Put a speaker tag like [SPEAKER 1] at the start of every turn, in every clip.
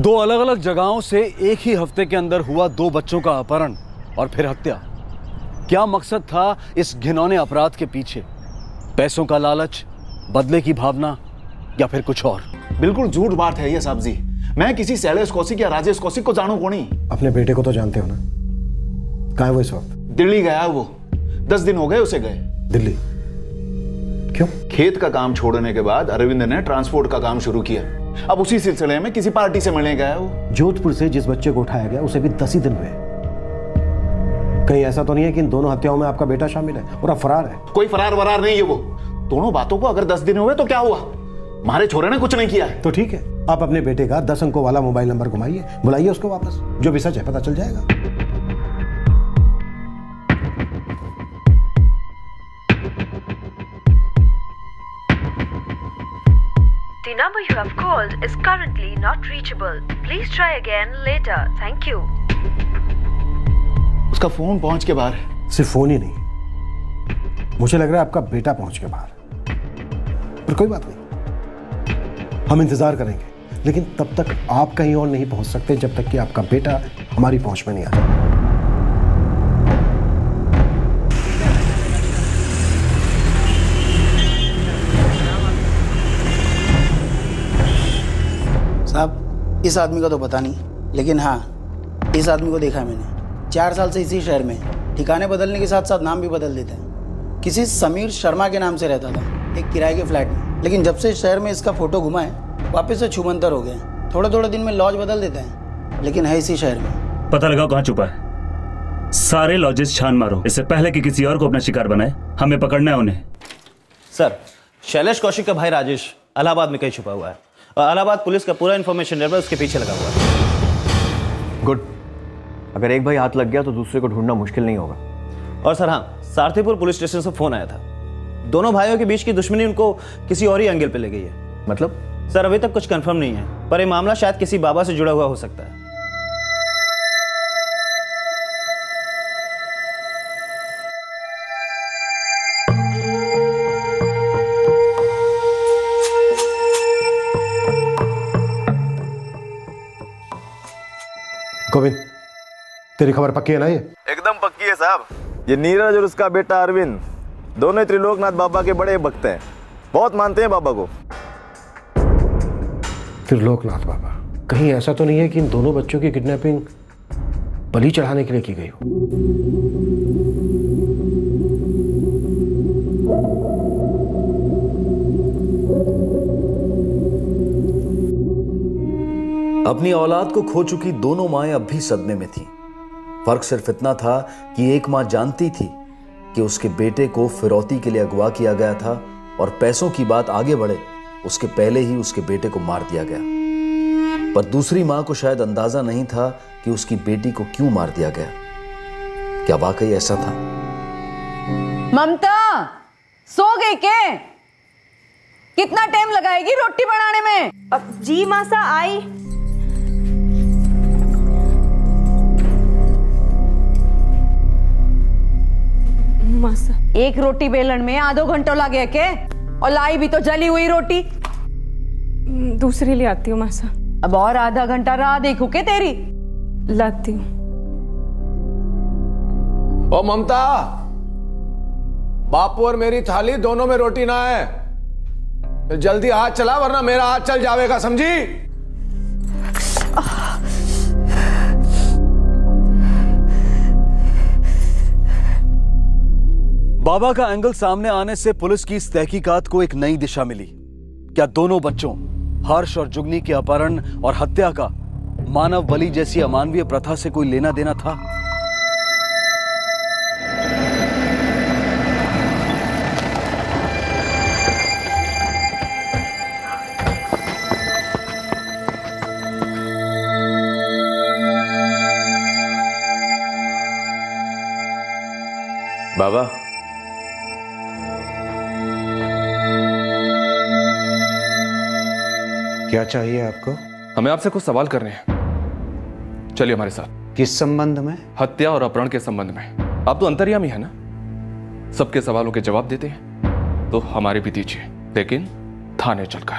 [SPEAKER 1] दो अलग अलग जगहों से एक ही हफ्ते के अंदर हुआ 2 बच्चों का अपहरण और फिर हत्या। क्या मकसद था इस घिनौने अपराध के पीछे? पैसों का लालच, बदले की भावना, या फिर कुछ और?
[SPEAKER 2] बिल्कुल झूठ बात है ये साहब जी। मैं किसी शैलेश कौशिक या राजेश कौशिक को जानू कौन ही।
[SPEAKER 3] अपने बेटे को तो जानते हो ना? कहाँ है वो इस वक्त?
[SPEAKER 2] दिल्ली गया है वो। 10 दिन हो गए उसे गए।
[SPEAKER 3] दिल्ली क्यों?
[SPEAKER 2] खेत का काम छोड़ने के बाद अरविंद ने ट्रांसपोर्ट का काम शुरू किया। अब उसी सिलसिले में किसी पार्टी से मिलने गया है वो।
[SPEAKER 3] जोधपुर से जिस बच्चे को उठाया गया उसे भी 10 ही दिन हुए। कहीं ऐसा तो नहीं है कि इन दोनों हत्याओं में आपका बेटा शामिल है और अब फरार है?
[SPEAKER 2] कोई फरार वरार नहीं है वो। दोनों बातों को अगर 10 दिन हुए तो क्या हुआ? हमारे छोरे ने कुछ नहीं किया है।
[SPEAKER 3] तो ठीक है, आप अपने बेटे का 10 अंकों वाला मोबाइल नंबर घुमाइए, बुलाइए उसको वापस। जो भी सच है पता चल जाएगा।
[SPEAKER 4] The number you have called is currently not reachable. Please try again later. Thank you.
[SPEAKER 2] उसका फोन पहुंच के बाहर है।
[SPEAKER 3] सिर्फ फोन ही नहीं, मुझे लग रहा है आपका बेटा पहुंच के बाहर। पर कोई बात नहीं, हम इंतजार करेंगे, लेकिन तब तक आप कहीं और नहीं पहुंच सकते जब तक कि आपका बेटा हमारी पहुंच में नहीं आता।
[SPEAKER 5] साहब, इस आदमी का तो पता नहीं, लेकिन हाँ, इस आदमी को देखा है मैंने। 4 साल से इसी शहर में, ठिकाने बदलने के साथ साथ नाम भी बदल देता है। किसी समीर शर्मा के नाम से रहता था एक किराए के फ्लैट में, लेकिन जब से इस शहर में इसका फोटो घुमा है वापस से छूमंतर हो गया। थोड़े थोड़े दिन में लॉज बदल देता है, लेकिन है इसी शहर में।
[SPEAKER 6] पता लगाओ कहाँ छुपा है। सारे लॉजेस छान मारो, इससे पहले कि किसी और को अपना शिकार बनाए। हमें पकड़ना है उन्हें।
[SPEAKER 7] सर, शैलेश कौशिक का भाई राजेश इलाहाबाद में कहीं छुपा हुआ है और इलाहाबाद पुलिस का पूरा इन्फॉर्मेशन नेटवर्क उसके पीछे लगा हुआ है।
[SPEAKER 8] गुड। अगर एक भाई हाथ लग गया तो दूसरे को ढूंढना मुश्किल नहीं होगा।
[SPEAKER 7] और सर हाँ, सारथीपुर पुलिस स्टेशन से फोन आया था। दोनों भाइयों के बीच की दुश्मनी उनको किसी और ही एंगल पे ले गई है।
[SPEAKER 8] मतलब?
[SPEAKER 7] सर अभी तक कुछ कंफर्म नहीं है, पर यह मामला शायद किसी बाबा से जुड़ा हुआ हो सकता है।
[SPEAKER 3] गोविंद, तेरी खबर पक्की है ना? ये
[SPEAKER 9] एकदम पक्की है साहब। ये नीरज और उसका बेटा अरविंद दोनों त्रिलोकनाथ बाबा के बड़े भक्त हैं, बहुत मानते हैं बाबा को।
[SPEAKER 3] त्रिलोकनाथ बाबा? कहीं ऐसा तो नहीं है कि इन दोनों बच्चों की किडनैपिंग बलि चढ़ाने के लिए की गई हो?
[SPEAKER 1] अपनी औलाद को खो चुकी दोनों माएं अब भी सदमे में थीं। फर्क सिर्फ इतना था कि एक मां जानती थी कि उसके बेटे को फिरौती के लिए अगवा किया गया था और पैसों की बात आगे बढ़े उसके पहले ही उसके बेटे को मार दिया गया। पर दूसरी मां को शायद अंदाजा नहीं था कि उसकी बेटी को क्यों मार दिया गया। क्या वाकई ऐसा था?
[SPEAKER 10] ममता, सो गई क्या? कितना टाइम लगाएगी रोटी बनाने में?
[SPEAKER 11] जी मासा, आई।
[SPEAKER 10] मासा, एक रोटी बेलन में आधो घंटा लगे के? और लाई भी तो जली हुई रोटी।
[SPEAKER 11] दूसरी ले आती हूँ मासा।
[SPEAKER 10] अब और आधा घंटा राह देखू के तेरी?
[SPEAKER 11] लाती हूँ।
[SPEAKER 12] ओ ममता, बापू और मेरी थाली दोनों में रोटी ना है, तो जल्दी हाथ चला वरना मेरा हाथ चल जाएगा, समझी?
[SPEAKER 1] बाबा का एंगल सामने आने से पुलिस की इस तहकीकात को एक नई दिशा मिली। क्या दोनों बच्चों हर्ष और जुगनी के अपहरण और हत्या का मानव बलि जैसी अमानवीय प्रथा से कोई लेना देना था?
[SPEAKER 9] बाबा,
[SPEAKER 13] क्या चाहिए आपको?
[SPEAKER 14] हमें आपसे कुछ सवाल करने हैं, चलिए हमारे साथ।
[SPEAKER 13] किस संबंध में?
[SPEAKER 14] हत्या और अपहरण के संबंध में। आप तो अंतर्यामी है ना, सबके सवालों के जवाब देते हैं, तो हमारे भी दीजिए, लेकिन थाने चलकर।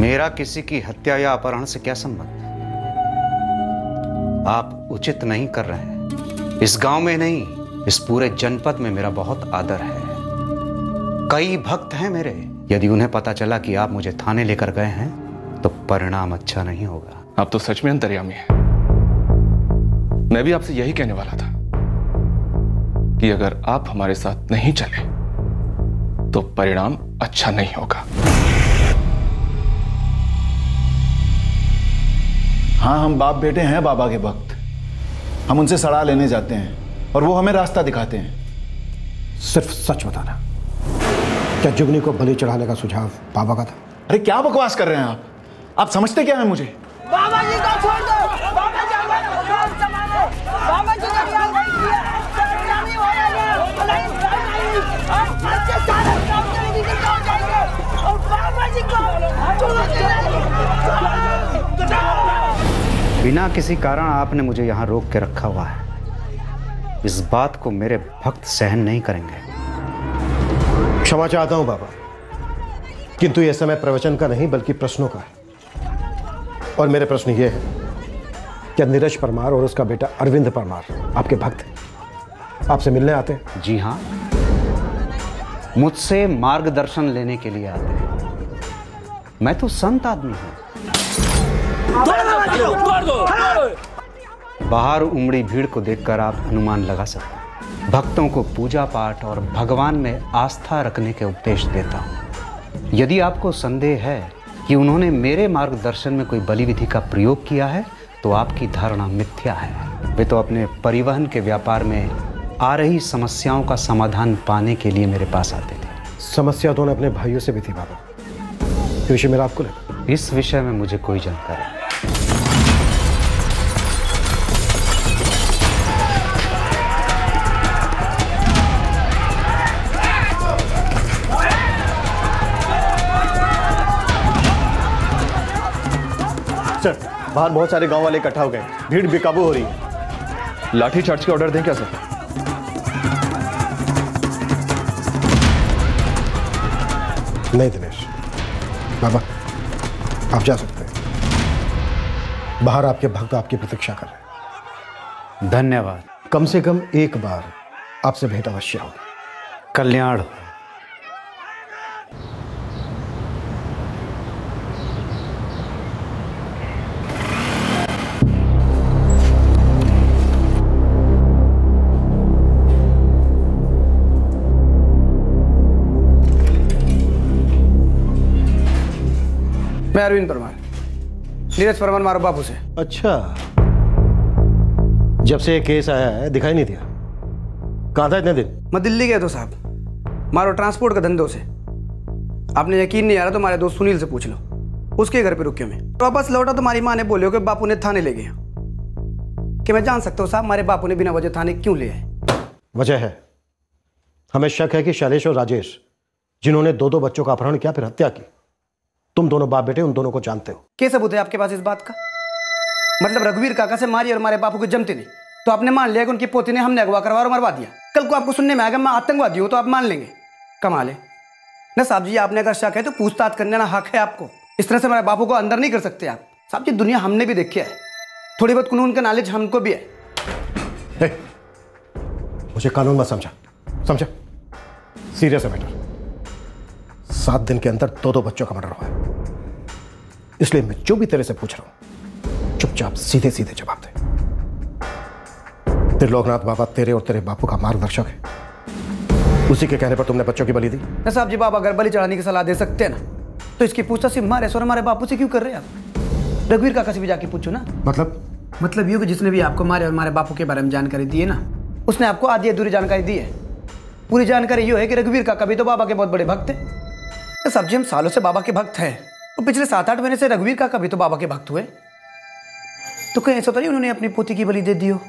[SPEAKER 13] मेरा किसी की हत्या या अपहरण से क्या संबंध? आप उचित नहीं कर रहे हैं। इस गांव में नहीं, इस पूरे जनपद में मेरा बहुत आदर है। कई भक्त हैं मेरे। यदि उन्हें पता चला कि आप मुझे थाने लेकर गए हैं तो परिणाम अच्छा नहीं होगा।
[SPEAKER 14] आप तो सच में अंतर्यामी हैं। मैं भी आपसे यही कहने वाला था कि अगर आप हमारे साथ नहीं चले तो परिणाम अच्छा नहीं होगा।
[SPEAKER 2] हाँ, हम बाप बेटे हैं बाबा के भक्त। हम उनसे सलाह लेने जाते हैं और वो हमें रास्ता दिखाते हैं।
[SPEAKER 3] सिर्फ सच बताना, क्या जुगनी को बलि चढ़ाने का सुझाव बाबा का था?
[SPEAKER 2] अरे क्या बकवास कर रहे हैं आप? आप समझते क्या है मुझे?
[SPEAKER 15] बाबा जी को छोड़ दो। बाबा जी हमारे काम संभालो। बाबा जी का ख्याल रखिए। अंतर्यामी हो रहे हैं। आप अच्छे सारे काम करेंगे कि गाँव जाएंगे और बाबा जी को
[SPEAKER 13] बिना किसी कारण आपने मुझे यहाँ रोक के रखा हुआ है। इस बात को मेरे भक्त सहन नहीं करेंगे।
[SPEAKER 3] क्षमा चाहता हूं बाबा, किंतु यह समय प्रवचन का नहीं बल्कि प्रश्नों का है। और मेरे प्रश्न ये है, क्या नीरज परमार और उसका बेटा अरविंद परमार आपके भक्त हैं? आपसे मिलने आते हैं?
[SPEAKER 13] जी हाँ, मुझसे मार्गदर्शन लेने के लिए आते हैं। मैं तो संत आदमी हूं। बाहर उमड़ी भीड़ को देखकर आप अनुमान लगा सकते हैं। भक्तों को पूजा पाठ और भगवान में आस्था रखने के उपदेश देता हूं। यदि आपको संदेह है कि उन्होंने मेरे मार्गदर्शन में कोई बलि विधि का प्रयोग किया है तो आपकी धारणा मिथ्या है। वे तो अपने परिवहन के व्यापार में आ रही समस्याओं का समाधान पाने के लिए मेरे पास आते थे।
[SPEAKER 3] समस्या तो अपने भाइयों से भी थी बाबा। ये विषय मेरा आपको लगा?
[SPEAKER 13] इस विषय में मुझे कोई जानकारी नहीं।
[SPEAKER 9] सर, बाहर बहुत सारे गांव वाले इकट्ठा हो गए, भीड़ बेकाबू हो रही है।
[SPEAKER 14] लाठी चार्ज के ऑर्डर दें क्या सर?
[SPEAKER 3] नहीं दिनेश बाबा, आप जा सकते हैं। बाहर आपके भक्त आपकी प्रतीक्षा कर रहे हैं।
[SPEAKER 13] धन्यवाद।
[SPEAKER 3] कम से कम एक बार आपसे भेंट अवश्य होगी।
[SPEAKER 13] कल्याण हो।
[SPEAKER 16] मैं अरविंद परमार, नीरज परमार मारो बापू से।
[SPEAKER 3] अच्छा, जब से ये केस आया है दिखाई नहीं दिया। कहाँ था इतने दिन?
[SPEAKER 16] मैं दिल्ली गया तो साहब, मारो ट्रांसपोर्ट का धंधों से। आपने यकीन नहीं आ रहा तो हमारे दोस्त सुनील से पूछ लो, उसके घर पे रुके मैं। वापस लौटा तो हमारी माँ ने बोले कि बापू ने थाने ले गया। कि मैं जान सकता हूँ साहब हमारे बापू ने बिना वजह थाने क्यों ले आए?
[SPEAKER 3] वजह है, हमें शक है कि शैलेश और राजेश, जिन्होंने दो बच्चों का अपहरण किया फिर हत्या की, तुम दोनों बाप बेटे उन दोनों को जानते हो।
[SPEAKER 16] क्या सबूत है आपके पास इस बात का? मतलब रघुवीर काका से मारी और हमारे बापू को जमते नहीं तो आपने मान लिया कि उनकी पोती ने हमने अगवा करवा और मरवा दिया। कल को आपको सुनने में आएगा मैं आतंकवादी हूं तो आप मान लेंगे। कमाल है ना साहब जी, आपने अगर शक है तो पूछताछ करने ना हक है आपको। इस तरह से हमारे बापू को अंदर नहीं कर सकते आप। साहब जी दुनिया हमने भी देखी है, थोड़ी बहुत कानून का नॉलेज हमको भी है।
[SPEAKER 3] मुझे कानून मत समझा, समझा? सीरियस है मैटर। 7 दिन के अंदर 2 बच्चों का मर्डर हुआ है। इसलिए मैं जो भी तेरे से पूछ रहा हूं चुपचाप सीधे सीधे जवाब दे। त्रिलोकनाथ बाबा तेरे और तेरे बापू का मार्गदर्शक है। उसी के कहने पर तुमने बच्चों की बलि दी।
[SPEAKER 16] ना साहब जी, बाबा अगर बलि चढ़ाने की सलाह दे सकते हैं ना तो इसकी पूछताछ सिर्फ हमारे और हमारे बापू से क्यों कर रहे हैं आप? रघुवीर काका से भी जाके पूछो ना।
[SPEAKER 3] मतलब
[SPEAKER 16] ये कि जिसने भी आपको हमारे और हमारे बापू के बारे में जानकारी दी है ना, उसने आपको आधी अधूरी जानकारी दी है। पूरी जानकारी ये है कि रघुवीर काका भी तो बाबा के बहुत बड़े भक्त हैं। साहब जी हम सालों से बाबा के भक्त हैं और पिछले 7-8 महीने से रघुवीर काका भी तो बाबा के भक्त हुए। तो कहीं ऐसा तो नहीं उन्होंने अपनी पोती की बलि दे दी हो?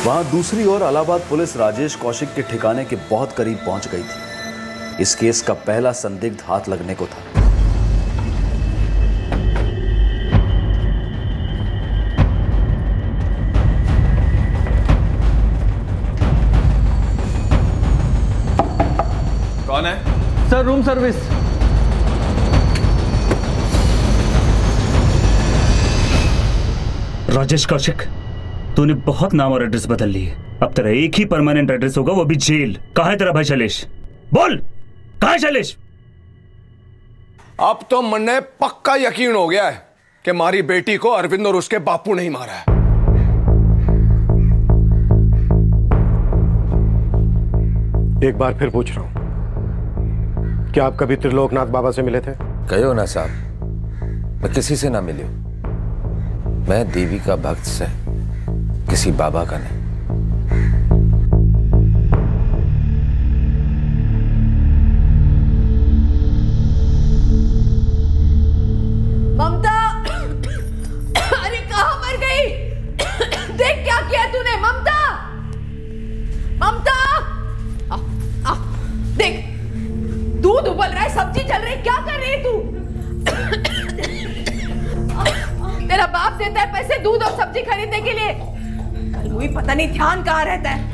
[SPEAKER 1] वहां दूसरी ओर इलाहाबाद पुलिस राजेश कौशिक के ठिकाने के बहुत करीब पहुंच गई थी। इस केस का पहला संदिग्ध हाथ लगने को था।
[SPEAKER 14] कौन है?
[SPEAKER 17] Sir, room service.
[SPEAKER 6] Rajesh Kaushik, तूने बहुत नाम और एड्रेस बदल लिए। अब तेरा एक ही परमानेंट एड्रेस होगा, वो भी जेल। कहां है तेरा भाई शैलेश? बोल, कहां है शैलेश?
[SPEAKER 12] अब तो मन ने पक्का यकीन हो गया है कि हमारी बेटी को अरविंद और उसके बापू नहीं मारा है।
[SPEAKER 3] एक बार फिर पूछ रहा हूं, क्या आप कभी त्रिलोकनाथ बाबा से मिले थे?
[SPEAKER 18] कहो ना साहब, मैं किसी से ना मिली हूं। मैं देवी का भक्त से, किसी बाबा का नहीं।
[SPEAKER 10] ममता, अरे कहां मर गई? देख क्या किया तूने ममता। ममता, देख दूध उबल रहा है, सब्जी चल रही, क्या कर रही है तू? तेरा बाप देता है पैसे दूध और सब्जी खरीदने के लिए। कल हुई पता नहीं ध्यान कहां रहता है।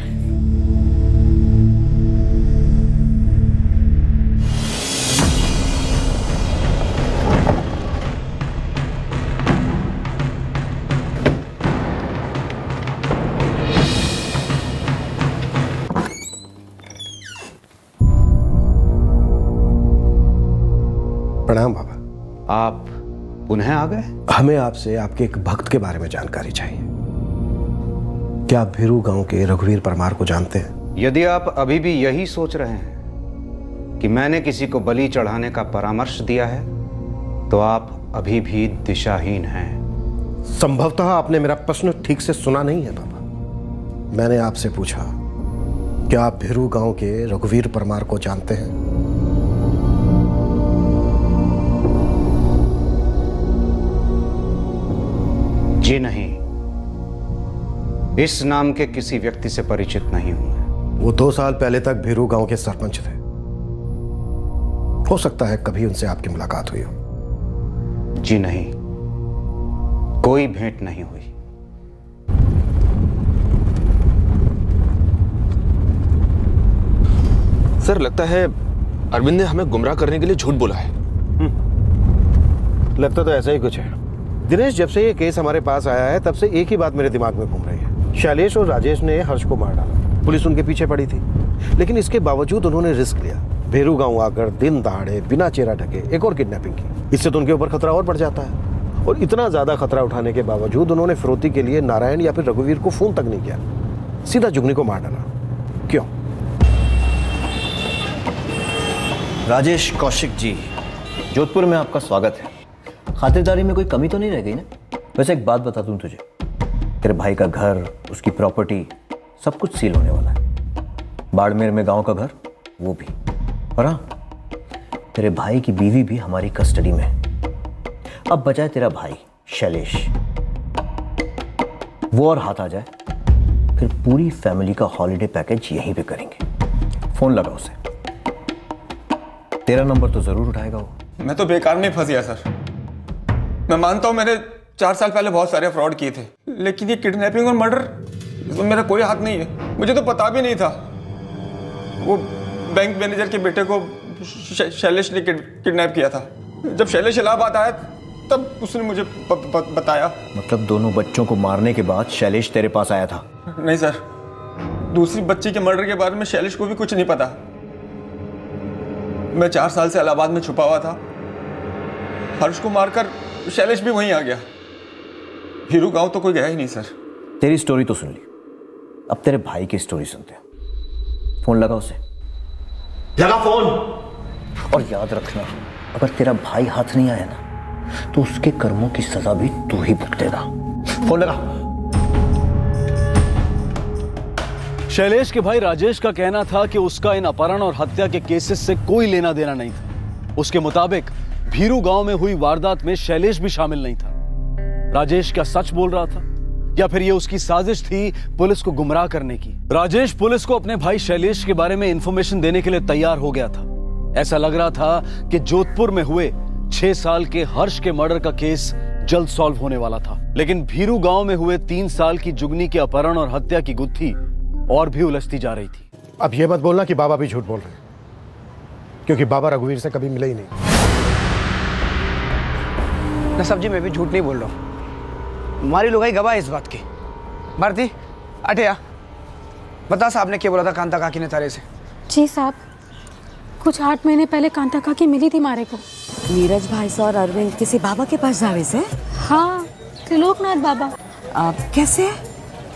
[SPEAKER 3] प्रणाम बाबा।
[SPEAKER 13] आप पुनः आ गए?
[SPEAKER 3] हमें आपसे आपके एक भक्त के बारे में जानकारी चाहिए। क्या आप भीरू गांव के रघुवीर परमार को जानते हैं?
[SPEAKER 13] यदि आप अभी भी यही सोच रहे हैं कि मैंने किसी को बलि चढ़ाने का परामर्श दिया है, तो आप अभी भी दिशाहीन हैं।
[SPEAKER 3] संभवतः आपने मेरा प्रश्न ठीक से सुना नहीं है बाबा। मैंने आपसे पूछा, क्या आप भीरू गांव के रघुवीर परमार को जानते हैं?
[SPEAKER 13] जी नहीं, इस नाम के किसी व्यक्ति से परिचित नहीं हूं।
[SPEAKER 3] वो 2 साल पहले तक भीरू गांव के सरपंच थे। हो सकता है कभी उनसे आपकी मुलाकात हुई हो।
[SPEAKER 13] जी नहीं, कोई भेंट नहीं हुई।
[SPEAKER 14] सर, लगता है अरविंद ने हमें गुमराह करने के लिए झूठ बोला है।
[SPEAKER 3] लगता तो ऐसा ही कुछ है। दिनेश, जब से ये केस हमारे पास आया है तब से एक ही बात मेरे दिमाग में घूम रही है। शैलेश और राजेश ने हर्ष को मार डाला। पुलिस उनके पीछे पड़ी थी, लेकिन इसके बावजूद उन्होंने रिस्क लिया। भीरू गांव आकर दिन दहाड़े बिना चेहरा ढके एक और किडनैपिंग की। इससे तो उनके ऊपर खतरा और बढ़ जाता है। और इतना ज्यादा खतरा उठाने के बावजूद उन्होंने फिरौती के लिए नारायण या फिर रघुवीर को फोन तक नहीं किया, सीधा जुगनी को मार डाला। क्यों?
[SPEAKER 8] राजेश कौशिक जी, जोधपुर में आपका स्वागत है। खातिरदारी में कोई कमी तो नहीं रह गई ना? वैसे एक बात बता दूं तुझे, तेरे भाई का घर, उसकी प्रॉपर्टी, सब कुछ सील होने वाला है। बाड़मेर में गांव का घर, वो भी। और हाँ, तेरे भाई की बीवी भी हमारी कस्टडी में है। अब बचाए तेरा भाई शैलेश, वो और हाथ आ जाए, फिर पूरी फैमिली का हॉलिडे पैकेज यहीं पे करेंगे। फोन लगा उसे, तेरा नंबर तो जरूर उठाएगा वो।
[SPEAKER 14] मैं तो बेकार में फंस गया सर। मैं मानता हूं मैंने 4 साल पहले बहुत सारे फ्रॉड किए थे, लेकिन ये किडनैपिंग और मर्डर, इसमें मेरा कोई हाथ नहीं है। मुझे तो पता भी नहीं था। वो बैंक मैनेजर के बेटे को शैलेश ने किडनैप किया था। जब शैलेश इलाहाबाद आया तब उसने मुझे बताया।
[SPEAKER 8] मतलब दोनों बच्चों को मारने के बाद शैलेश तेरे पास आया था?
[SPEAKER 14] नहीं सर, दूसरी बच्ची के मर्डर के बारे में शैलेश को भी कुछ नहीं पता। मैं 4 साल से इलाहाबाद में छुपा हुआ था। हर्ष को मारकर शैलेश भी वहीं आ गया। भीरू गांव तो कोई गया ही नहीं सर।
[SPEAKER 8] तेरी स्टोरी तो सुन ली, अब तेरे भाई की स्टोरी सुनते हैं। फोन लगा उसे।
[SPEAKER 3] लगा फोन।
[SPEAKER 8] और याद रखना, अगर तेरा भाई हाथ नहीं आया ना, तो उसके कर्मों की सजा भी तू ही भुगतेगा। फोन लगा।
[SPEAKER 19] शैलेश के भाई राजेश का कहना था कि उसका इन अपहरण और हत्या के केसेस से कोई लेना देना नहीं था। उसके मुताबिक भीरू गांव में हुई वारदात में शैलेश भी शामिल नहीं था। राजेश क्या सच बोल रहा था या फिर ये उसकी साजिश थी पुलिस को गुमराह करने की? राजेश पुलिस को अपने भाई शैलेश के बारे में इंफॉर्मेशन देने के लिए तैयार हो गया था। ऐसा लग रहा था कि जोधपुर में हुए 6 साल के हर्ष के मर्डर का केस जल्द सॉल्व होने वाला था, लेकिन भीरू गांव में हुए 3 साल की जुगनी के अपहरण और हत्या की गुत्थी और भी उलझती जा रही थी।
[SPEAKER 3] अब यह मत बोलना कि बाबा भी झूठ बोल रहे हैं, क्योंकि बाबा रघुवीर से कभी मिले ही नहीं।
[SPEAKER 16] ना साहब जी, मैं भी झूठ नहीं बोल रहा हूँ। हमारी लुगाई गवाह है इस बात की। भारती अठया बता साहब ने क्या बोला था कांता काकी ने तारे से?
[SPEAKER 17] जी साहब, कुछ 8 महीने पहले कांता काकी मिली थी मारे को।
[SPEAKER 10] नीरज भाई से और अरविंद किसी बाबा के पास जावे से?
[SPEAKER 17] हाँ, त्रिलोकनाथ बाबा।
[SPEAKER 10] कैसे?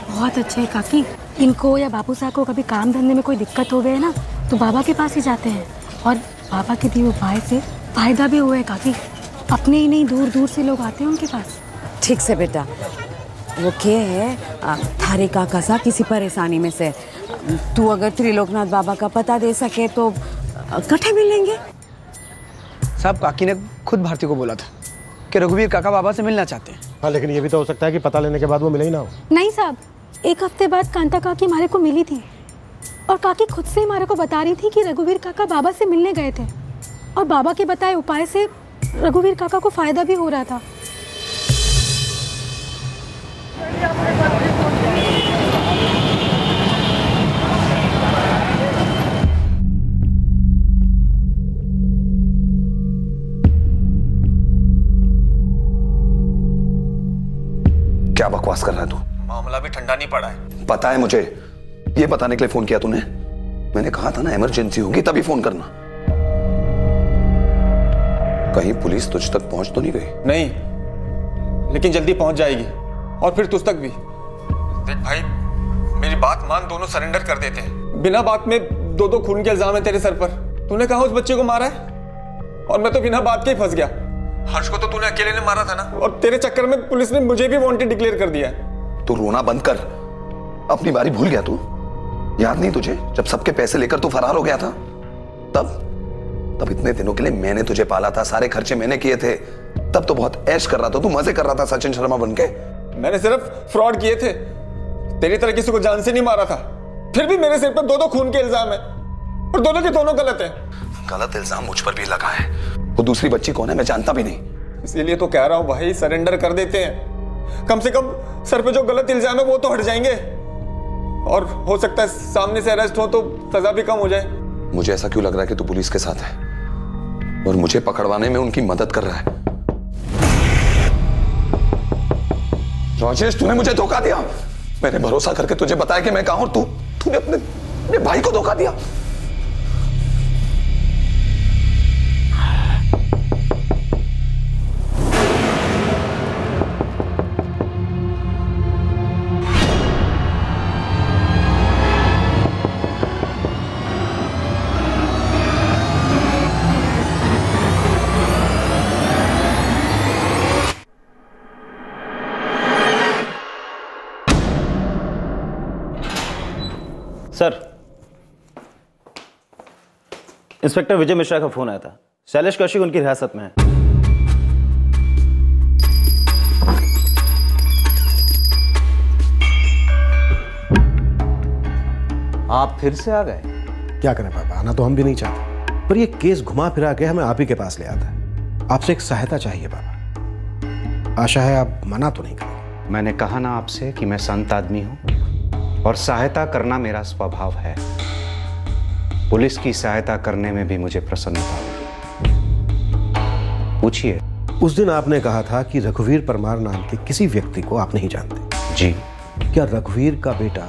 [SPEAKER 17] बहुत अच्छे है काकी। इनको या बापू साहब को कभी काम धंधे में कोई दिक्कत हो गए ना तो बाबा के पास ही जाते हैं, और बाबा के दिए उपाय से फायदा भी हुआ है काकी। अपने ही नहीं, दूर दूर से लोग आते हैं उनके पास।
[SPEAKER 10] ठीक से बेटा, वो क्या है थारे काका सा किसी परेशानी में से, तू अगर त्रिलोकनाथ बाबा का पता दे सके तो इकट्ठे मिलेंगे।
[SPEAKER 16] साहब काकी ने खुद भारती को बोला था कि रघुवीर काका बाबा से मिलना चाहते हैं।
[SPEAKER 3] हाँ, लेकिन ये भी तो हो सकता है कि पता लेने के बाद वो मिले ही ना हो।
[SPEAKER 17] नहीं साहब, 1 हफ्ते बाद कांता काकी मारे को मिली थी, और काकी खुद से मारे को बता रही थी कि रघुवीर काका बाबा से मिलने गए थे, और बाबा के बताए उपाय से रघुवीर काका को फायदा भी हो रहा था।
[SPEAKER 20] क्या बकवास कर रहा है तू?
[SPEAKER 14] मामला भी ठंडा नहीं पड़ा है।
[SPEAKER 20] पता है मुझे, ये बताने के लिए फोन किया तूने? मैंने कहा था ना इमरजेंसी होगी तभी फोन करना। कहीं पुलिस तुझ तक पहुंच तो नहीं गई?
[SPEAKER 14] नहीं, लेकिन जल्दी पहुंच जाएगी, और फिर तुझ तक भी। देख भाई, मेरी बात मान, दोनों सरेंडर कर देते हैं। बिना बात में 2 खून के इल्जाम है तेरे सर पर। तूने कहा उस बच्चे को मारा है, और मैं तो बिना बात के ही फंस गया। हर्ष को तो तूने अकेले ने मारा था ना, और तेरे चक्कर में पुलिस ने मुझे भी वांटेड डिक्लेयर कर दिया है।
[SPEAKER 20] तू रोना बंद कर, अपनी बारी भूल गया तू? याद नहीं तुझे जब सबके पैसे लेकर तू फरार हो गया था? तब इतने दिनों के लिए मैंने तुझे पाला था, सारे खर्चे मैंने किए थे। तब तो बहुत ऐश कर रहा था, तू मजे कर रहा था सचिन शर्मा बनके।
[SPEAKER 14] मैंने सिर्फ फ्रॉड किए थे, तेरी तरह किसी को जान से नहीं मारा था। फिर भी मेरे सिर पर 2 खून के इल्जाम है, और दोनों के दोनों गलत है।
[SPEAKER 20] गलत इल्जाम मुझ पर भी लगा है। वो दूसरी बच्ची कौन है मैं जानता भी नहीं।
[SPEAKER 14] इसीलिए तो कह रहा हूं भाई, सरेंडर कर देते हैं। कम से कम सर पे जो गलत इल्जाम है वो तो हट जाएंगे, और हो सकता है सामने से अरेस्ट हो तो सजा भी कम हो जाए।
[SPEAKER 20] मुझे ऐसा क्यों लग रहा है कि तू पुलिस के साथ है और मुझे पकड़वाने में उनकी मदद कर रहा है? राजेश, तूने मुझे धोखा दिया। मैंने भरोसा करके तुझे बताया कि मैं कहां हूं, तूने अपने भाई को धोखा दिया।
[SPEAKER 7] सर, इंस्पेक्टर विजय मिश्रा का फोन आया था। शैलेश कौशिक उनकी हिरासत में है।
[SPEAKER 8] आप फिर से आ गए?
[SPEAKER 3] क्या करें पापा, आना तो हम भी नहीं चाहते, पर ये केस घुमा फिरा के हमें आप ही के पास ले आता है। आपसे एक सहायता चाहिए पापा, आशा है आप मना तो नहीं करेंगे।
[SPEAKER 13] मैंने कहा ना आपसे कि मैं संत आदमी हूं और सहायता करना मेरा स्वभाव है। पुलिस की सहायता करने में भी मुझे प्रसन्नता होगी। पूछिए।
[SPEAKER 3] उस दिन आपने कहा था कि रघुवीर परमार नाम के किसी व्यक्ति को आप नहीं जानते।
[SPEAKER 13] जी।
[SPEAKER 3] क्या रघुवीर का बेटा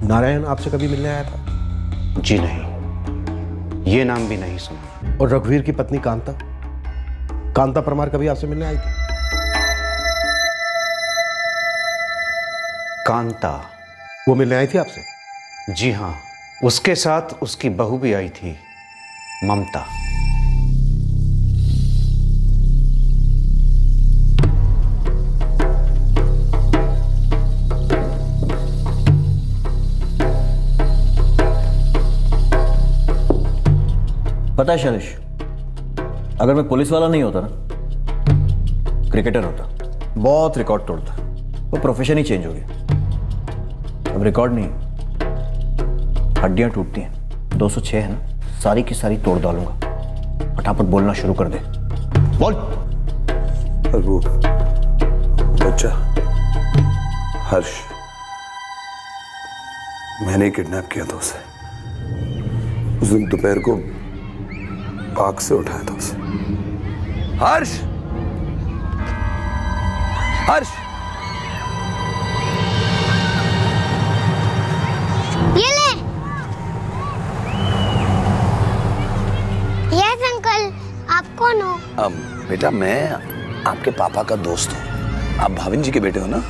[SPEAKER 3] नारायण आपसे कभी मिलने आया था?
[SPEAKER 13] जी नहीं, ये नाम भी नहीं सुना।
[SPEAKER 3] और रघुवीर की पत्नी कांता परमार कभी आपसे मिलने आई थी?
[SPEAKER 13] कांता?
[SPEAKER 3] वो मिलने आई थी आपसे?
[SPEAKER 13] जी हाँ, उसके साथ उसकी बहू भी आई थी, ममता।
[SPEAKER 8] पता है शैलेश, अगर मैं पुलिस वाला नहीं होता ना, क्रिकेटर होता, बहुत रिकॉर्ड तोड़ता। वो प्रोफेशन ही चेंज हो गया। अब रिकॉर्ड नहीं, हड्डियां टूटती हैं। 206 है ना, सारी की सारी तोड़ डालूंगा। फटाफट बोलना शुरू कर दे, बोल।
[SPEAKER 20] वो बच्चा हर्ष, मैंने किडनैप किया था उसे। उस दिन दोपहर को पार्क से उठाया था उसे। हर्ष, हर्ष,
[SPEAKER 21] ये ले। यस अंकल, आप कौन हो?
[SPEAKER 20] बेटा मैं आपके पापा का दोस्त हूँ। आप भाविन जी के बेटे हो ना?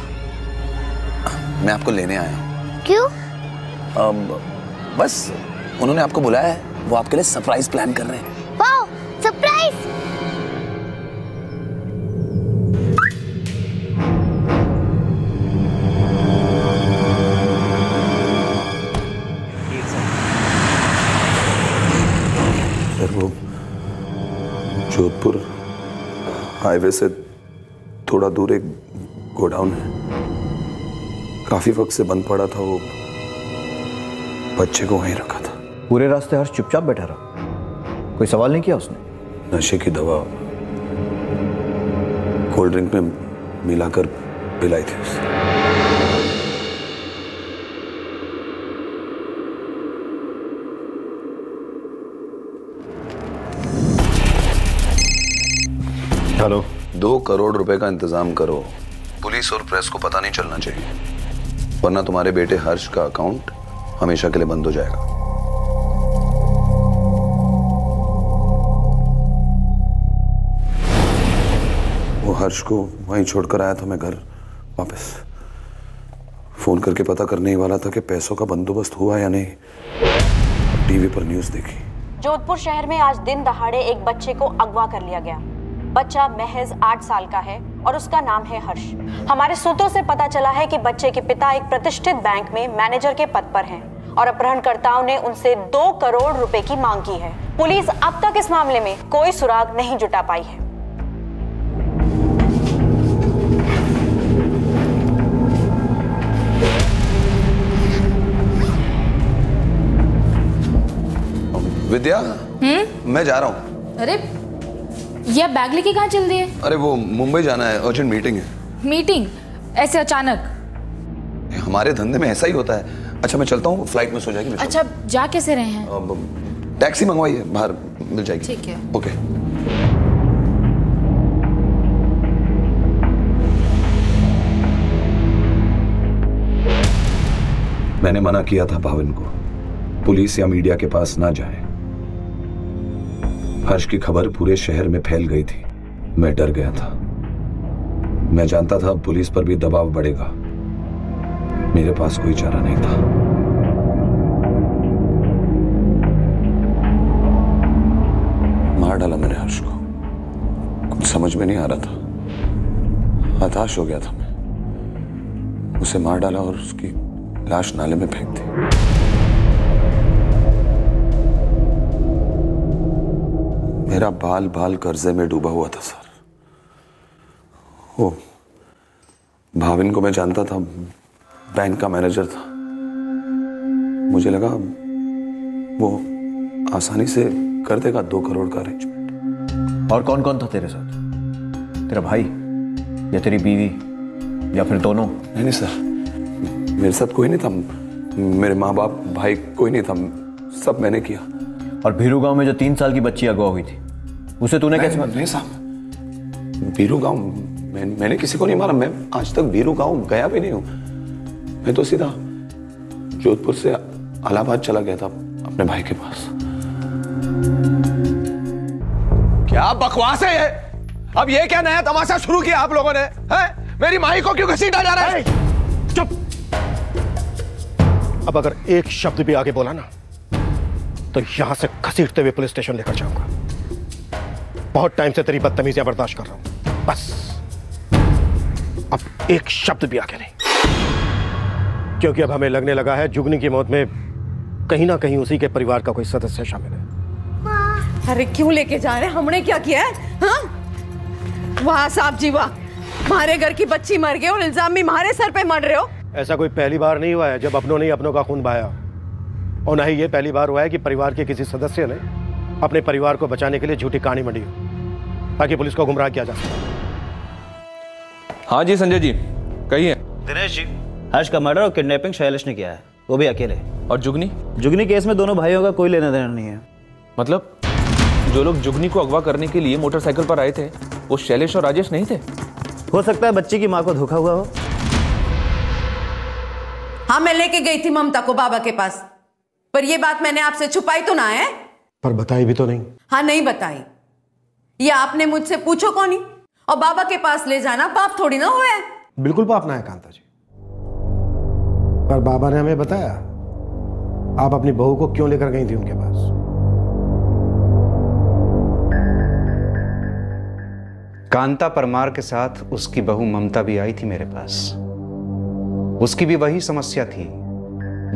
[SPEAKER 20] मैं आपको लेने आया हूँ।
[SPEAKER 21] क्यों?
[SPEAKER 20] बस उन्होंने आपको बुलाया है, वो आपके लिए सरप्राइज प्लान कर रहे हैं।
[SPEAKER 21] Wow, surprise!
[SPEAKER 20] सर वो जोधपुर हाईवे से थोड़ा दूर एक गोडाउन है, काफी वक्त से बंद पड़ा था। वो बच्चे को वहीं रखा था।
[SPEAKER 8] पूरे रास्ते हर्ष चुपचाप बैठा रहा, कोई सवाल नहीं किया उसने?
[SPEAKER 20] नशे की दवा कोल्ड ड्रिंक में मिलाकर पिलाई थी उसे।
[SPEAKER 2] हेलो।
[SPEAKER 20] 2 करोड़ रुपए का इंतजाम करो। पुलिस और प्रेस को पता नहीं चलना चाहिए, वरना तुम्हारे बेटे हर्ष का अकाउंट हमेशा के लिए बंद हो जाएगा। वो हर्ष को वहीं छोड़कर आया था मैं घर वापस। फोन करके पता करने ही वाला था कि पैसों का बंदोबस्त हुआ या नहीं। टीवी पर न्यूज़ देखी।
[SPEAKER 22] जोधपुर शहर में आज दिन दहाड़े एक बच्चे को अगवा कर लिया गया। बच्चा महज 8 साल का है और उसका नाम है हर्ष। हमारे सूत्रों से पता चला है कि बच्चे के पिता एक प्रतिष्ठित बैंक में मैनेजर के पद पर हैं और अपहरणकर्ताओं ने उनसे 2 करोड़ रुपए की मांग की है। पुलिस अब तक इस मामले में कोई सुराग नहीं जुटा पाई है।
[SPEAKER 20] विद्या, मैं जा रहा हूँ।
[SPEAKER 23] अरे ये बैग लेके कहाँ चल दिए?
[SPEAKER 20] अरे वो मुंबई जाना है, अर्जेंट मीटिंग है।
[SPEAKER 23] मीटिंग? ऐसे अचानक?
[SPEAKER 20] हमारे धंधे में ऐसा ही होता है। अच्छा मैं चलता हूँ, फ्लाइट में सो जाएगी।
[SPEAKER 23] अच्छा जा कैसे रहे हैं?
[SPEAKER 20] टैक्सी मंगवाई है, बाहर मिल जाएगी।
[SPEAKER 23] ठीक है।
[SPEAKER 20] ओके। मैंने मना किया था भाविन को पुलिस या मीडिया के पास ना जाए। हर्ष की खबर पूरे शहर में फैल गई थी। मैं डर गया था। मैं जानता था पुलिस पर भी दबाव बढ़ेगा। मेरे पास कोई चारा नहीं था। मार डाला मैंने हर्ष को। कुछ समझ में नहीं आ रहा था। हताश हो गया था मैं। उसे मार डाला और उसकी लाश नाले में फेंक दी। मेरा बाल बाल कर्जे में डूबा हुआ था सर। वो भाविन को मैं जानता था, बैंक का मैनेजर था। मुझे लगा वो आसानी से कर देगा 2 करोड़ का अरेंजमेंट।
[SPEAKER 8] और कौन कौन था तेरे साथ? तेरा भाई या तेरी बीवी या फिर दोनों?
[SPEAKER 20] नहीं सर, मेरे साथ कोई नहीं था। मेरे माँ बाप भाई कोई नहीं था। सब मैंने किया।
[SPEAKER 8] और भीरू गांव में जो 3 साल की बच्ची अगवा हुई थी उसे तूने कैसे?
[SPEAKER 20] नहीं साहब, भीरू गांव मैंने किसी को नहीं मारा। मैं आज तक भीरू गांव गया भी नहीं हूं। मैं तो सीधा जोधपुर से इलाहाबाद चला गया था अपने भाई के पास।
[SPEAKER 12] क्या बकवास है ये? अब ये क्या नया तमाशा शुरू किया आप लोगों ने? हैं? मेरी माही को क्यों घसीटा जा रहा है?
[SPEAKER 3] चुप। अब अगर एक शब्द भी आगे बोला ना तो यहां से घसीटते हुए पुलिस स्टेशन लेकर जाऊंगा। बहुत टाइम से तेरी बदतमीजियां बर्दाश्त कर रहा हूं। बस अब एक शब्द भी आगे नहीं, क्योंकि अब हमें लगने लगा है जुगनी की मौत में कहीं ना कहीं उसी के परिवार का कोई सदस्य शामिल है।
[SPEAKER 10] अरे क्यों लेके जा रहे हैं? हमने क्या किया है? हाँ? वाह साहब जी वाह, हमारे घर की बच्ची मर गई और इल्जाम भी हमारे सर पे मर रहे हो।
[SPEAKER 3] ऐसा कोई पहली बार नहीं हुआ है जब अपनों ने अपनों का खून बहाया, और न ही ये पहली बार हुआ है कि परिवार के किसी सदस्य ने अपने परिवार को बचाने के लिए झूठी कहानी मंडी हो ताकि पुलिस को गुमराह किया जा सके।
[SPEAKER 4] हाँ जी संजय जी, कहिए।
[SPEAKER 7] दिनेश जी, हर्ष का मर्डर और किडनैपिंग शैलेश ने किया है, वो भी अकेले।
[SPEAKER 4] और जुगनी?
[SPEAKER 7] जुगनी केस में दोनों भाइयों का कोई लेना देना नहीं है।
[SPEAKER 4] मतलब जो लोग जुगनी को अगवा करने के लिए मोटरसाइकिल पर आए थे वो शैलेश और राजेश नहीं थे?
[SPEAKER 7] हो सकता है बच्ची की माँ को धोखा हुआ हो।
[SPEAKER 10] हाँ, मैं लेके गई थी ममता को बाबा के पास, पर ये बात मैंने आपसे छुपाई तो ना है।
[SPEAKER 3] पर बताई भी तो नहीं।
[SPEAKER 10] हाँ, नहीं बताई। ये आपने मुझसे पूछो कौन ही, और बाबा के पास ले जाना पाप थोड़ी ना हुआ है।
[SPEAKER 3] बिल्कुल पाप ना है कांता जी, पर बाबा ने हमें बताया आप अपनी बहू को क्यों लेकर गई थी उनके पास।
[SPEAKER 13] कांता परमार के साथ उसकी बहू ममता भी आई थी मेरे पास। उसकी भी वही समस्या थी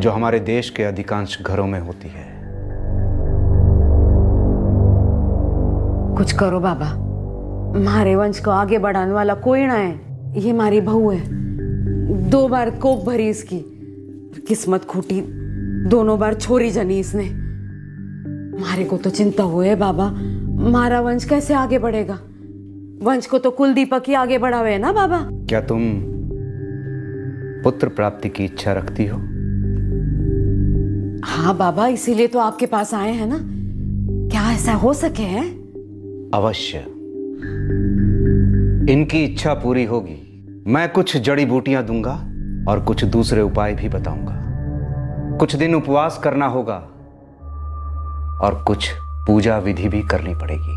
[SPEAKER 13] जो हमारे देश के अधिकांश घरों में होती है।
[SPEAKER 10] कुछ करो बाबा, हमारे वंश को आगे बढ़ाने वाला कोई ना है। ये हमारी बहू है, 2 बार कोप भरी इसकी, किस्मत खूटी, दोनों बार छोरी जनी इसने। हमारे को तो चिंता हुए बाबा, हमारा वंश कैसे आगे बढ़ेगा। वंश को तो कुल दीपक ही आगे बढ़ावे है ना बाबा।
[SPEAKER 13] क्या तुम पुत्र प्राप्ति की इच्छा रखती हो?
[SPEAKER 10] हाँ बाबा, इसीलिए तो आपके पास आए हैं ना। क्या ऐसा हो सके है?
[SPEAKER 13] अवश्य, इनकी इच्छा पूरी होगी। मैं कुछ जड़ी बूटियां दूंगा और कुछ दूसरे उपाय भी बताऊंगा। कुछ दिन उपवास करना होगा और कुछ पूजा विधि भी करनी पड़ेगी,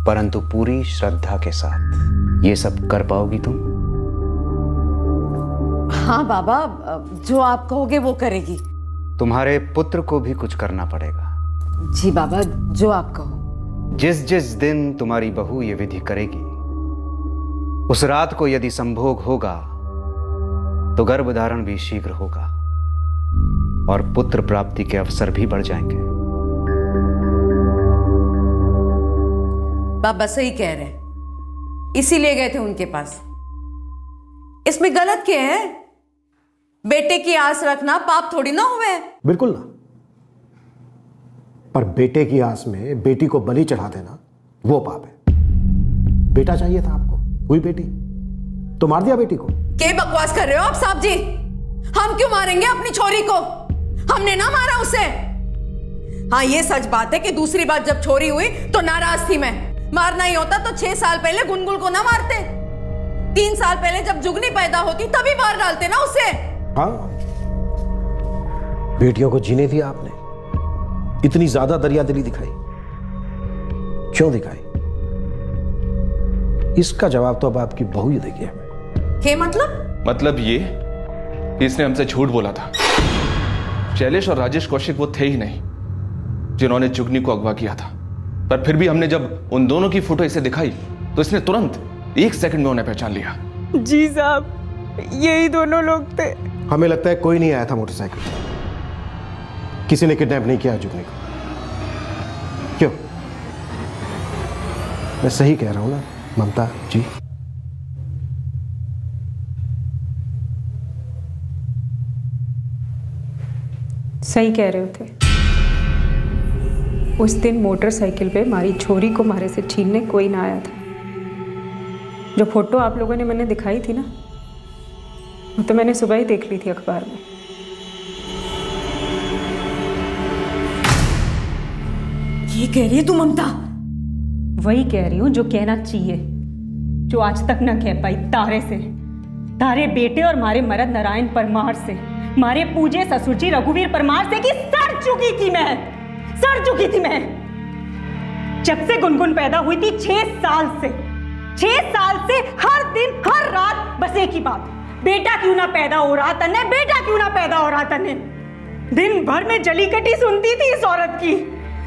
[SPEAKER 13] परंतु पूरी श्रद्धा के साथ। ये सब कर पाओगी तुम?
[SPEAKER 10] हाँ बाबा, जो आप कहोगे वो करेगी।
[SPEAKER 13] तुम्हारे पुत्र को भी कुछ करना पड़ेगा।
[SPEAKER 10] जी बाबा, जो आप कहो।
[SPEAKER 13] जिस जिस दिन तुम्हारी बहू ये विधि करेगी, उस रात को यदि संभोग होगा तो गर्भधारण भी शीघ्र होगा और पुत्र प्राप्ति के अवसर भी बढ़ जाएंगे।
[SPEAKER 10] बाबा सही कह रहे हैं, इसीलिए गए थे उनके पास। इसमें गलत क्या है? बेटे की आस रखना पाप थोड़ी ना हुए।
[SPEAKER 3] बिल्कुल ना, पर बेटे की आस में बेटी को बलि चढ़ा देना वो पाप है। बेटा चाहिए था आपको, हुई बेटी, तो मार दिया बेटी को।
[SPEAKER 10] क्या बकवास कर रहे हो आप साहब जी? हम क्यों मारेंगे अपनी छोरी को? हमने ना मारा उसे। हाँ, ये सच बात है कि दूसरी बार जब छोरी हुई तो नाराज थी मैं। मारना ही होता तो 6 साल पहले गुनगुन को ना मारते। 3 साल पहले जब जुगनी पैदा होती तभी मार डालते ना उसे।
[SPEAKER 3] हाँ, बेटियों को जीने दिया आपने, इतनी ज्यादा दरियादिली दिखाई, क्यों दिखाई? इसका जवाब तो अब आपकी बहू ही देगी हमें।
[SPEAKER 10] क्या मतलब?
[SPEAKER 4] मतलब ये कि इसने हमसे झूठ बोला था। शैलेश और राजेश कौशिक वो थे ही नहीं जिन्होंने जुगनी को अगवा किया था, पर फिर भी हमने जब उन दोनों की फोटो इसे दिखाई तो इसने तुरंत 1 सेकंड में उन्हें पहचान लिया।
[SPEAKER 5] जी साहब, यही दोनों लोग थे।
[SPEAKER 3] हमें लगता है कोई नहीं आया था मोटरसाइकिल, किसी ने किडनैप नहीं किया जुगनी को। क्यों? मैं सही कह रहा हूं ना ममता जी?
[SPEAKER 5] सही कह रहे थे। उस दिन मोटरसाइकिल पे हमारी छोरी को मारे से छीनने कोई ना आया था। जो फोटो आप लोगों ने मैंने दिखाई थी ना, वो तो मैंने सुबह ही देख ली थी अखबार में।
[SPEAKER 10] ये कह रही है तू ममता?
[SPEAKER 5] वही कह रही हूँ जो कहना चाहिए, जो आज तक ना कह पाई। तारे से, तारे बेटे और मारे मरद नारायण परमार से, मारे पूजे ससुर जी रघुवीर परमार से कि सड़ चुकी थी मैं। जब से गुनगुन पैदा हुई थी 6 साल से हर दिन हर रात बस एक ही बात, बेटा क्यों ना पैदा हो रहा तने, बेटा क्यों ना पैदा हो रहा तने। दिन भर में जली कटी सुनती थी इस औरत की।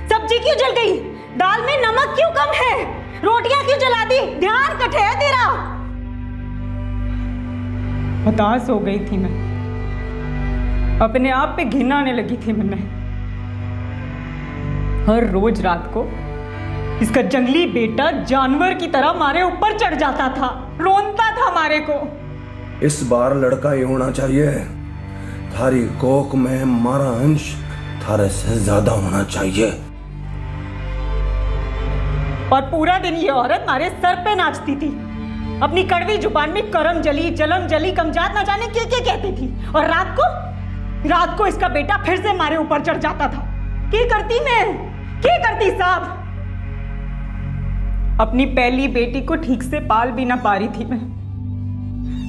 [SPEAKER 5] सब्जी क्यों जल गई, दाल में नमक क्यों कम है, रोटियां क्यों जला दी, ध्यान कट है तेरा। हताश हो गई थी मैं, अपने आप पे घिन आने लगी थी मैंने। हर रोज रात को इसका जंगली बेटा जानवर की तरह हमारे ऊपर चढ़ जाता था। रोनता था हमारे को।
[SPEAKER 12] इस बार लड़का ही होना चाहिए। थारी कोख में मारा अंश थारे से ज्यादा होना चाहिए।
[SPEAKER 5] और पूरा दिन ये औरत हमारे सर पे नाचती थी, अपनी कड़वी जुबान में करम जली, जलम जली, कमजात ना जाने क्या क्या कहती थी। और रात को इसका बेटा फिर से हमारे ऊपर चढ़ जाता था। क्या करती साहब? अपनी पहली बेटी को ठीक से पाल भी ना पा रही थी मैं।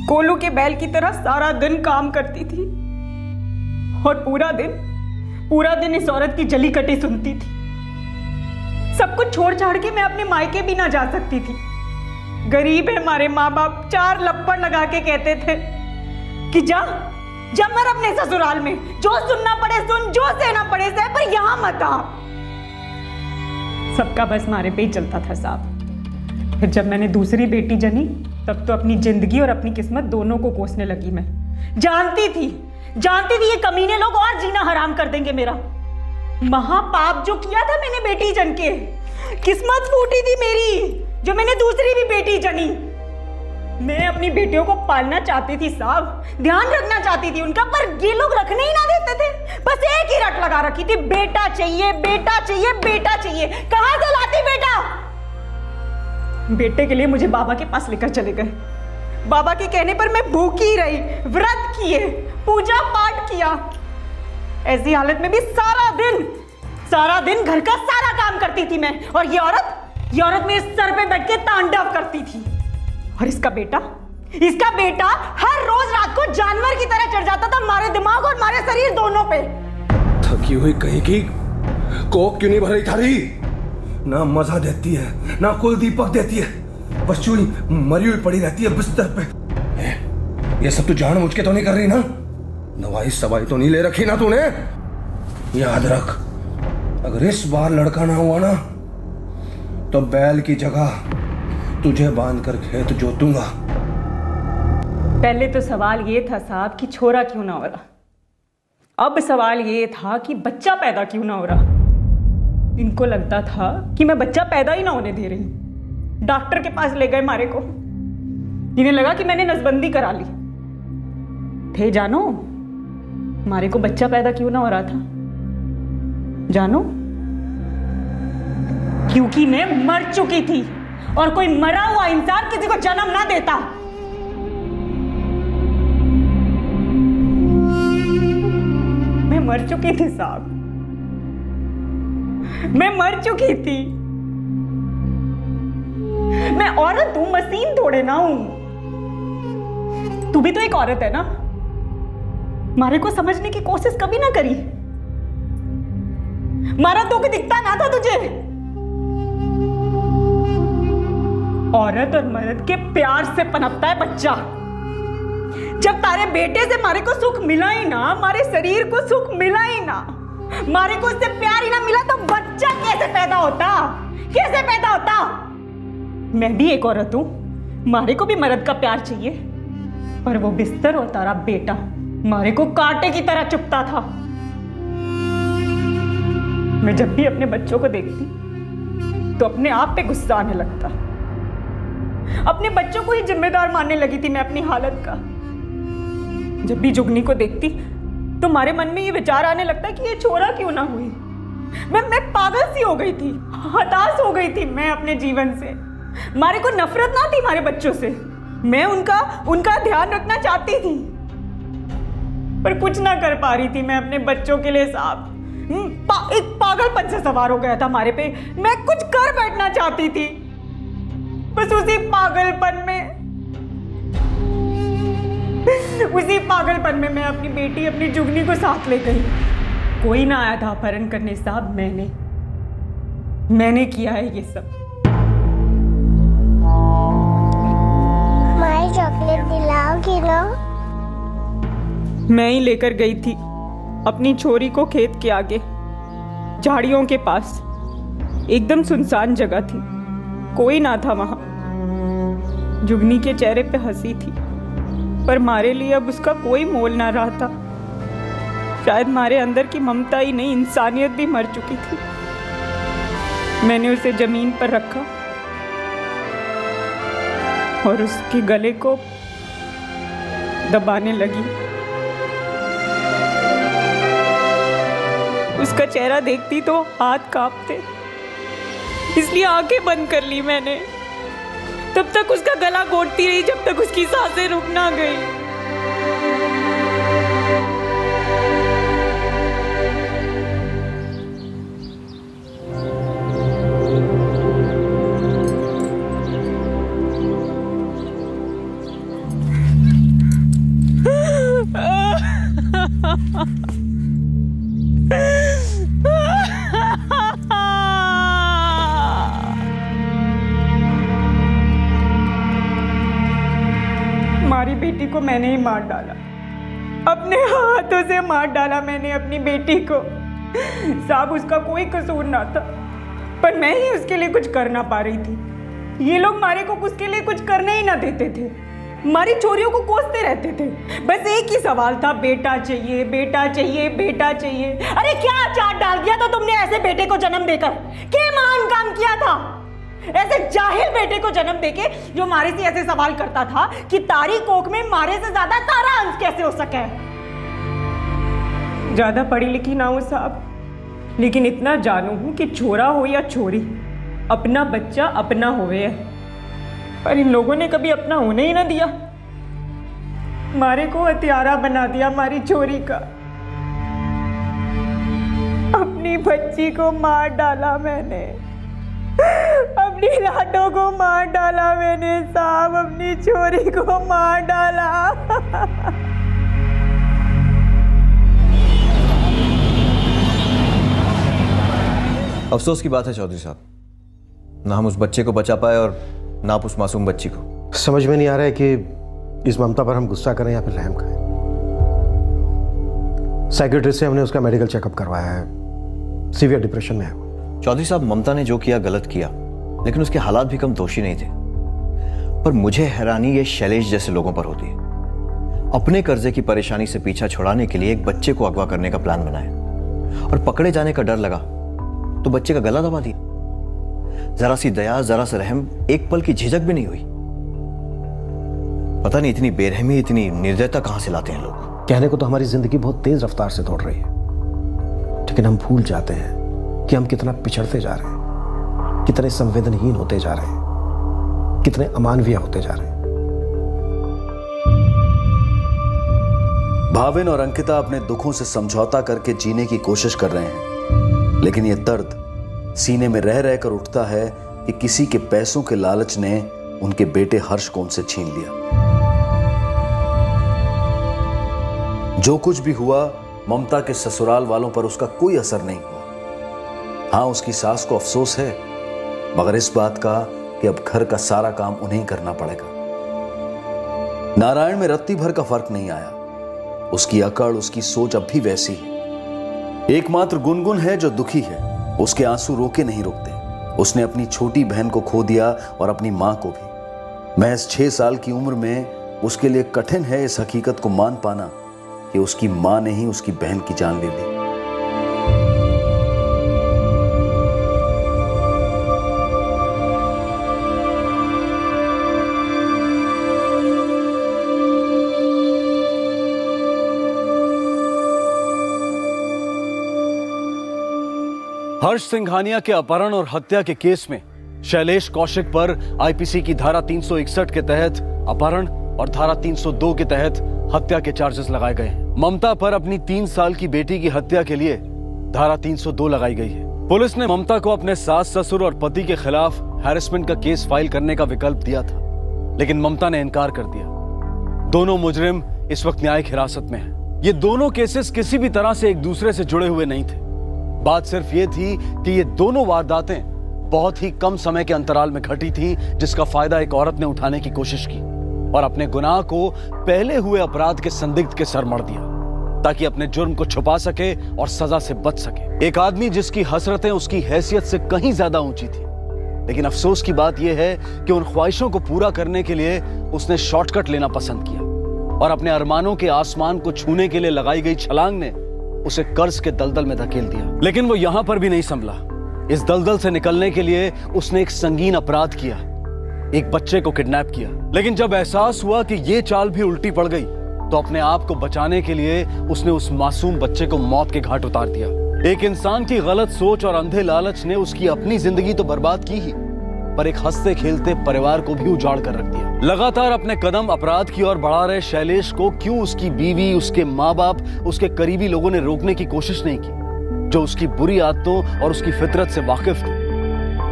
[SPEAKER 5] कोलू के बैल की तरह सारा दिन काम करती थी और पूरा दिन इस औरत की जली कटी सुनती थी। सब कुछ छोड़ छाड़ के मैं अपने मायके भी ना जा सकती थी। गरीब है हमारे माँ बाप, 4 लप्पड़ लगा के कहते थे कि जा मर अपने ससुराल में, जो सुनना पड़े सुन, जो सहना पड़े सह, पर यहां मत आ। सबका बस मारे पे ही चलता था साहब। फिर जब मैंने दूसरी बेटी जनी तब तो अपनी जिंदगी और अपनी किस्मत दोनों को कोसने लगी मैं। जानती थी ये कमीने लोग और जीना हराम कर देंगे मेरा। महापाप जो किया था मैंने बेटी जन के, किस्मत फूटी थी मेरी जो मैंने दूसरी भी बेटी जनी। मैं अपनी बेटियों को पालना चाहती थी साहब, ध्यान रखना चाहती थी उनका, पर ये लोग रखने ही ना देते थे। बस एक ही रट लगा रखी थी, बेटा चाहिए, बेटा चाहिए, बेटा चाहिए। कहां से लाती बेटा? बेटे के लिए मुझे बाबा के पास लेकर चले गए। बाबा के कहने पर मैं भूखी रही, व्रत किए, पूजा पाठ किया। ऐसी हालत में भी सारा दिन घर का सारा काम करती थी मैं। और ये औरत मेरे सर पे बैठ के तांडव करती थी। और इसका बेटा हर रोज रात को जानवर की तरह चढ़ जाता था हमारे दिमाग और हमारे शरीर दोनों पे।
[SPEAKER 12] थकी हुई कहीं की कोक क्यों नहीं भर रही थारी? ना मजा देती है ना कोई दीपक देती है, बस यूं ही मरी हुई पड़ी रहती है बिस्तर पे। ये सब तू जानबूझ के तो नहीं कर रही ना? दवाई सवाई तो नहीं ले रखी ना तूने? याद रख, अगर इस बार लड़का ना हुआ ना तो बैल की जगह तुझे बांध कर खेत जोतूंगा।
[SPEAKER 5] पहले तो सवाल ये था साहब कि छोरा क्यों ना हो रहा, अब सवाल ये था कि बच्चा पैदा क्यों ना हो रहा। इनको लगता था कि मैं बच्चा पैदा ही ना होने दे रही। डॉक्टर के पास ले गए मारे को, इन्हें लगा कि मैंने नसबंदी करा ली। थे जानो मारे को बच्चा पैदा क्यों ना हो रहा था? जानो, क्योंकि मैं मर चुकी थी और कोई मरा हुआ इंसान किसी को जन्म ना देता। मैं मर चुकी थी साहब, मैं मर चुकी थी। मैं औरत हूं, मशीन थोड़े ना हूं। तू भी तो एक औरत है ना? मारे को समझने की कोशिश कभी ना करी। मारा दुख दिखता ना था तुझे? औरत और मर्द के प्यार से पनपता है बच्चा। जब तारे बेटे से मारे को सुख मिला ही ना, हमारे शरीर को सुख मिला ही ना, मारे को उससे प्यार ही ना मिला, तो बच्चा कैसे पैदा होता? कैसे पैदा होता? मैं भी एक औरत हूं, मारे को भी मर्द का प्यार चाहिए, पर वो बिस्तर और तारा बेटा मारे को कांटे की तरह चुभता था। मैं जब भी अपने बच्चों को देखती तो अपने आप पे गुस्सा आने लगता। अपने बच्चों को ही जिम्मेदार मानने लगी थी मैं अपनी हालत का। जब भी जुगनी को देखती तो हमारे मन में ये विचार आने लगता कि ये छोरा क्यों ना हुई। मैं पागल सी हो गई थी, हताश हो गई थी मैं अपने जीवन से। मारे को नफरत ना थी हमारे बच्चों से, मैं उनका ध्यान रखना चाहती थी, पर कुछ ना कर पा रही थी मैं अपने बच्चों के लिए साहब। एक पागलपन से सवार हो गया था हमारे पे। मैं कुछ कर बैठना चाहती थी, बस उसी पागलपन में मैं अपनी बेटी, अपनी जुगनी को साथ ले गई। कोई ना आया था अपहरण करने साहब, मैंने किया है ये सब।
[SPEAKER 21] माई चॉकलेट दिलाओगी ना?
[SPEAKER 5] मैं ही लेकर गई थी अपनी छोरी को खेत के आगे, झाड़ियों के पास। एकदम सुनसान जगह थी, कोई ना था वहां। जुगनी के चेहरे पे हंसी थी, पर मारे लिए अब उसका कोई मोल ना रहा था। शायद मारे अंदर की ममता ही नहीं, इंसानियत भी मर चुकी थी। मैंने उसे जमीन पर रखा और उसके गले को दबाने लगी। उसका चेहरा देखती तो हाथ कांपते, इसलिए आंखें बंद कर ली मैंने। तब तक उसका गला घोटती रही जब तक उसकी सांसें रुक ना गई। हमारी बेटी को मैंने ही मार डाला, अपने हाथों से मार डाला मैंने अपनी बेटी को। साहब उसका कोई कसूर ना था, पर मैं ही उसके लिए कुछ कर ना पा रही थी। ये लोग मारे को उसके लिए कुछ करने ही ना देते थे, हमारी छोरियों को कोसते रहते थे। बस एक ही सवाल था, बेटा चाहिए, बेटा चाहिए, बेटा चाहिए। अरे क्या अचार डाल दिया था तुमने ऐसे बेटे को जन्म देकर? क्या महान काम किया था ऐसे जाहिल बेटे को जन्म देके, जो मारे से ऐसे सवाल करता था कि तारी कोख में मारे से ज्यादा तारा अंश कैसे हो सके। ज्यादा पढ़ी लिखी ना हो साहब, लेकिन इतना जानू हूं कि छोरा हो या छोरी, अपना बच्चा अपना होवे है। पर इन लोगों ने कभी अपना होने ही ना दिया, मारे को हथियारा बना दिया हमारी छोरी का। अपनी बच्ची को मार डाला मैंने, अपनी लाडो को मार डाला मैंने साहब, अपनी छोरी को मार डाला।
[SPEAKER 8] अफसोस की बात है चौधरी साहब, ना हम उस बच्चे को बचा पाए और ना आप उस मासूम बच्ची को।
[SPEAKER 3] समझ में नहीं आ रहा है कि इस ममता पर हम गुस्सा करें या फिर रहम खाएं। साइकियाट्रिस्ट से हमने उसका मेडिकल चेकअप करवाया है, सीवियर डिप्रेशन में है।
[SPEAKER 8] चौधरी साहब, ममता ने जो किया गलत किया, लेकिन उसके हालात भी कम दोषी नहीं थे। पर मुझे हैरानी ये शैलेश जैसे लोगों पर होती है। अपने कर्जे की परेशानी से पीछा छुड़ाने के लिए एक बच्चे को अगवा करने का प्लान बनाया और पकड़े जाने का डर लगा तो बच्चे का गला दबा दिया। जरा सी दया, जरा सा रहम, एक पल की झिझक भी नहीं हुई। पता नहीं इतनी बेरहमी, इतनी निर्दयता कहां से लाते हैं लोग।
[SPEAKER 3] कहने को तो हमारी जिंदगी बहुत तेज रफ्तार से दौड़ रही है, लेकिन हम भूल जाते हैं कि हम कितना पिछड़ते जा रहे हैं, कितने संवेदनहीन होते जा रहे हैं, कितने अमानवीय होते जा रहे हैं।
[SPEAKER 1] भाविन और अंकिता अपने दुखों से समझौता करके जीने की कोशिश कर रहे हैं, लेकिन यह दर्द सीने में रह रहकर उठता है कि किसी के पैसों के लालच ने उनके बेटे हर्ष को उनसे छीन लिया। जो कुछ भी हुआ, ममता के ससुराल वालों पर उसका कोई असर नहीं हुआ। हाँ, उसकी सास को अफसोस है, मगर इस बात का कि अब घर का सारा काम उन्हें करना पड़ेगा। नारायण में रत्ती भर का फर्क नहीं आया। उसकी अकड़, उसकी सोच अब भी वैसी है। एकमात्र गुनगुन है जो दुखी है, उसके आंसू रोके नहीं रुकते। उसने अपनी छोटी बहन को खो दिया और अपनी मां को भी। महज 6 साल की उम्र में उसके लिए कठिन है इस हकीकत को मान पाना कि उसकी मां ने ही उसकी बहन की जान ले ली।
[SPEAKER 19] हर्ष सिंघानिया के अपहरण और हत्या के केस में शैलेश कौशिक पर आईपीसी की धारा 361 के तहत अपहरण और धारा 302 के तहत हत्या के चार्जेस लगाए गए हैं। ममता पर अपनी 3 साल की बेटी की हत्या के लिए धारा 302 लगाई गई है। पुलिस ने ममता को अपने सास, ससुर और पति के खिलाफ हैरेसमेंट का केस फाइल करने का विकल्प दिया था, लेकिन ममता ने इनकार कर दिया। दोनों मुजरिम इस वक्त न्यायिक हिरासत में हैं। ये दोनों केसेस किसी भी तरह से एक दूसरे से जुड़े हुए नहीं थे। बात सिर्फ ये थी कि ये दोनों वारदातें बहुत ही कम समय के अंतराल में घटी थी, जिसका फायदा एक औरत ने उठाने की कोशिश की और अपने गुनाह को पहले हुए अपराध के संदिग्ध के सर मढ़ दिया, ताकि अपने जुर्म को छुपा सके और सजा से बच सके। एक आदमी जिसकी हसरतें उसकी हैसियत से कहीं ज्यादा ऊंची थी, लेकिन अफसोस की बात यह है कि उन ख्वाहिशों को पूरा करने के लिए उसने शॉर्टकट लेना पसंद किया और अपने अरमानों के आसमान को छूने के लिए लगाई गई छलांग ने उसे कर्ज के दलदल में धकेल दिया। लेकिन वो यहां पर भी नहीं संभला। इस दलदल से निकलने के लिए उसने एक संगीन अपराध किया, एक बच्चे को किडनैप किया, लेकिन जब एहसास हुआ कि ये चाल भी उल्टी पड़ गई तो अपने आप को बचाने के लिए उसने उस मासूम बच्चे को मौत के घाट उतार दिया। एक इंसान की गलत सोच और अंधे लालच ने उसकी अपनी जिंदगी तो बर्बाद की ही, पर एक हंसते खेलते परिवार को भी उजाड़ कर रख दिया। लगातार अपने कदम अपराध की ओर बढ़ा रहे शैलेश को क्यों उसकी बीवी, उसके माँ बाप, उसके करीबी लोगों ने रोकने की कोशिश नहीं की, जो उसकी बुरी आदतों और उसकी फितरत से वाकिफ थे।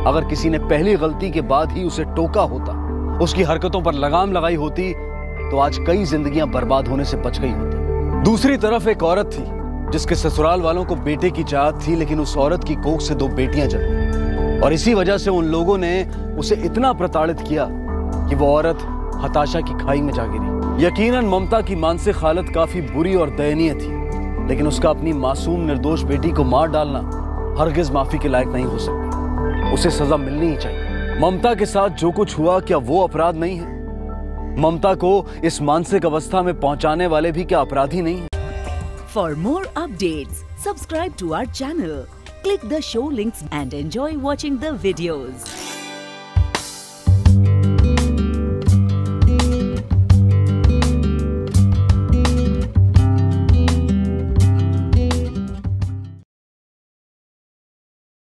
[SPEAKER 19] अगर किसी ने पहली गलती के बाद ही उसे टोका होता, उसकी हरकतों पर लगाम लगाई होती, तो आज कई जिंदगियां बर्बाद होने से बच गई होती। दूसरी तरफ एक औरत थी जिसके ससुराल वालों को बेटे की चाहत थी, लेकिन उस औरत की कोख से 2 बेटियां जन्मी और इसी वजह से उन लोगों ने उसे इतना प्रताड़ित किया कि वो औरत हताशा की खाई में जा गिरी। यकीनन ममता की मानसिक हालत काफी बुरी और दयनीय थी, लेकिन उसका अपनी मासूम निर्दोष बेटी को मार डालना हरगिज माफी के लायक नहीं हो सकता। उसे सजा मिलनी ही चाहिए। ममता के साथ जो कुछ हुआ, क्या वो अपराध नहीं है? ममता को इस मानसिक अवस्था में पहुंचाने वाले भी क्या अपराधी नहीं है?
[SPEAKER 9] For more updates, subscribe to our channel, click the show links and enjoy watching the videos.